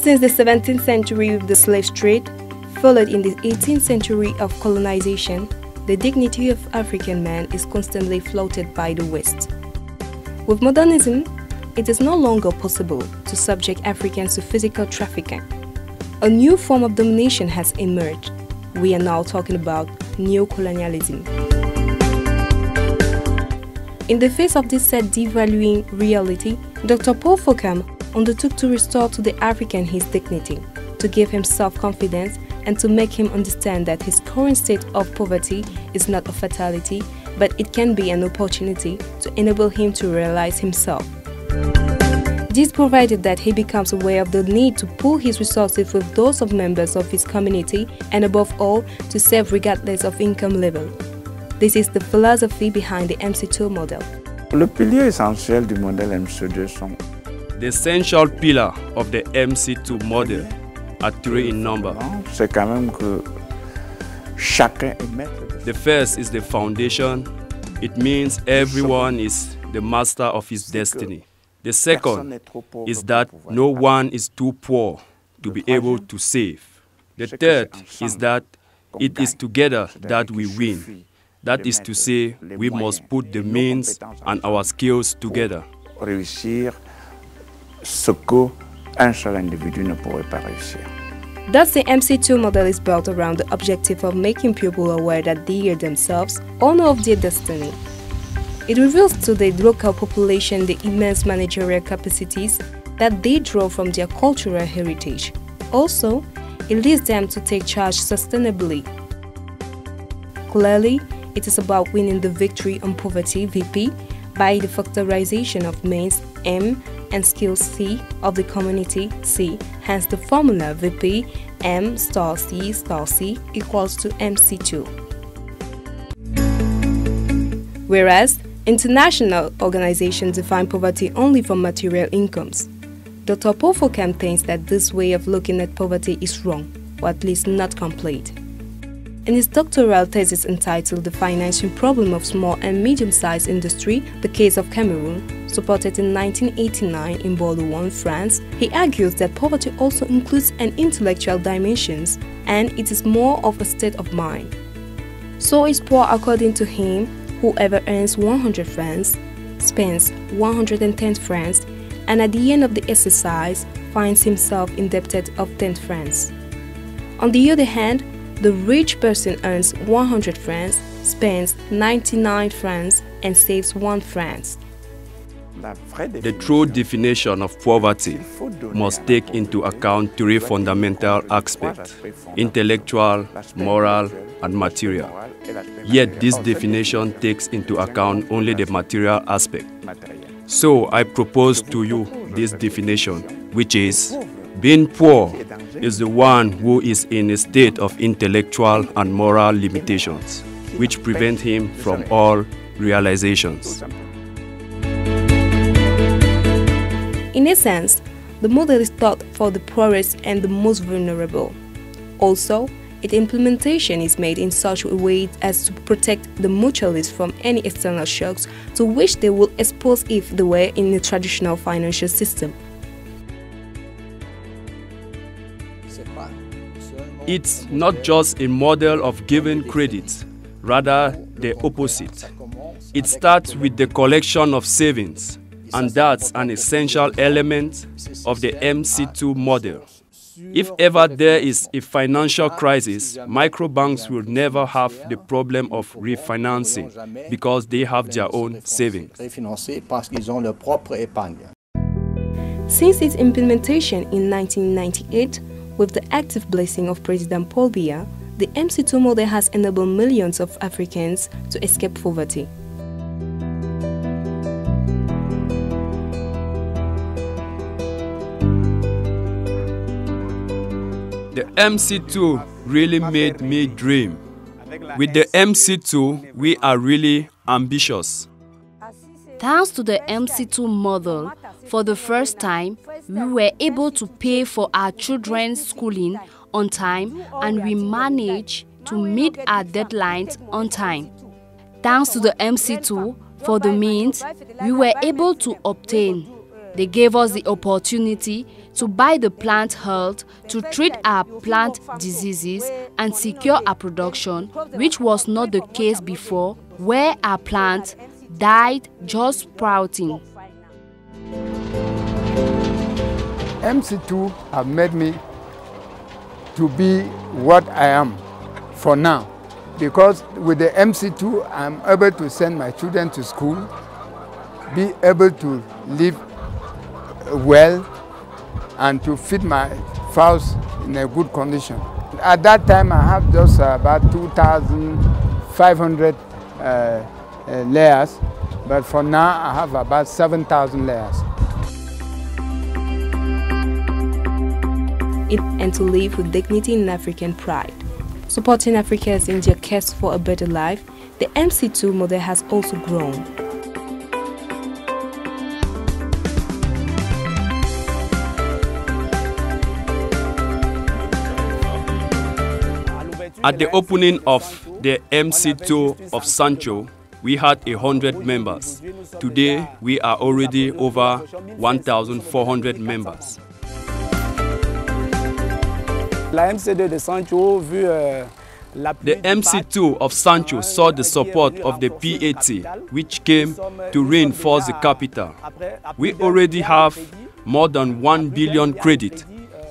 Since the 17th century with the slave trade, followed in the 18th century of colonization, the dignity of African man is constantly flouted by the West. With modernism, it is no longer possible to subject Africans to physical trafficking. A new form of domination has emerged. We are now talking about neocolonialism. In the face of this sad devaluing reality, Dr. Paul Foucault undertook to restore to the African his dignity, to give him self-confidence, and to make him understand that his current state of poverty is not a fatality, but it can be an opportunity to enable him to realize himself. This provided that he becomes aware of the need to pool his resources with those of members of his community and above all, to serve regardless of income level. This is the philosophy behind the MC2 model. Le pilier essentiel du modèle MC2 sont the essential pillar of the MC2 model are three in number. C'est quand même que chacun est maître. The first is the foundation. It means everyone is the master of his destiny. The second is that no one is too poor to be able to save. The third is that it is together that we win. That is to say, we must put the means and our skills together. Réussir ce qu'un seul individu ne pourrait pas réussir. Thus, the MC2 model is built around the objective of making people aware that they are themselves owner of their destiny. It reveals to the local population the immense managerial capacities that they draw from their cultural heritage. Also, it leads them to take charge sustainably. Clearly, it is about winning the victory on poverty, VP, by the factorization of means, M, and skills, C, of the community, C. Hence the formula VP M star C equals to MC2. Whereas, international organizations define poverty only from material incomes. Dr. Paul Foucault thinks that this way of looking at poverty is wrong, or at least not complete. In his doctoral thesis entitled The Financing Problem of Small and Medium-Sized Industry, the Case of Cameroon, supported in 1989 in Bordeaux, France, he argues that poverty also includes an intellectual dimension, and it is more of a state of mind. So is poor according to him: whoever earns 100 francs, spends 110 francs, and at the end of the exercise finds himself indebted of 10 francs. On the other hand, the rich person earns 100 francs, spends 99 francs, and saves 1 franc. The true definition of poverty must take into account three fundamental aspects: intellectual, moral, and material. Yet this definition takes into account only the material aspect. So I propose to you this definition, which is: being poor is the one who is in a state of intellectual and moral limitations, which prevent him from all realizations. In a sense, the model is thought for the poorest and the most vulnerable. Also, its implementation is made in such a way as to protect the mutualists from any external shocks to which they will expose if they were in a traditional financial system. It's not just a model of giving credit, rather the opposite. It starts with the collection of savings, and that's an essential element of the MC2 model. If ever there is a financial crisis, microbanks will never have the problem of refinancing because they have their own savings. Since its implementation in 1998, with the active blessing of President Paul Biya, the MC2 model has enabled millions of Africans to escape poverty. The MC2 really made me dream. With the MC2, we are really ambitious. Thanks to the MC2 model, for the first time, we were able to pay for our children's schooling on time, and we managed to meet our deadlines on time. Thanks to the MC2, for the means, we were able to obtain They gave us the opportunity to buy the plant health, to treat our plant diseases and secure our production, which was not the case before, where our plants died just sprouting. MC2 have made me to be what I am for now, because with the MC2 I'm able to send my children to school, be able to live well and to feed my fowls in a good condition. At that time I have just about 2,500 layers, but for now I have about 7,000 layers. And to live with dignity and African pride. Supporting Africans in their quest for a better life, the MC2 model has also grown. At the opening of the MC2 of Sancho, we had 100 members. Today, we are already over 1,400 members. The MC2 of Sancho saw the support of the PAT, which came to reinforce the capital. We already have more than 1 billion credit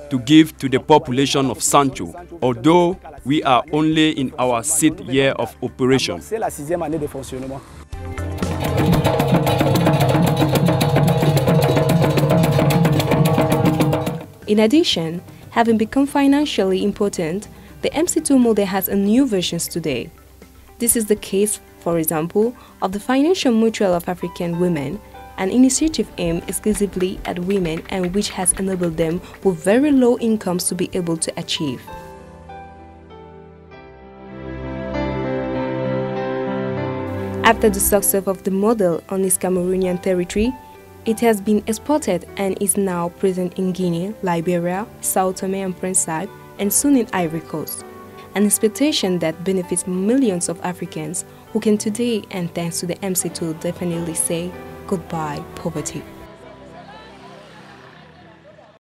to give to the population of Sancho, although we are only in our 6th year of operation. In addition, having become financially important, the MC2 model has a new versions today. This is the case, for example, of the Financial Mutual of African Women, an initiative aimed exclusively at women and which has enabled them with very low incomes to be able to achieve. After the success of the model on its Cameroonian territory, it has been exported and is now present in Guinea, Liberia, Sao Tome and Principe, and soon in Ivory Coast. An expectation that benefits millions of Africans who can today, and thanks to the MC2, definitely say goodbye poverty.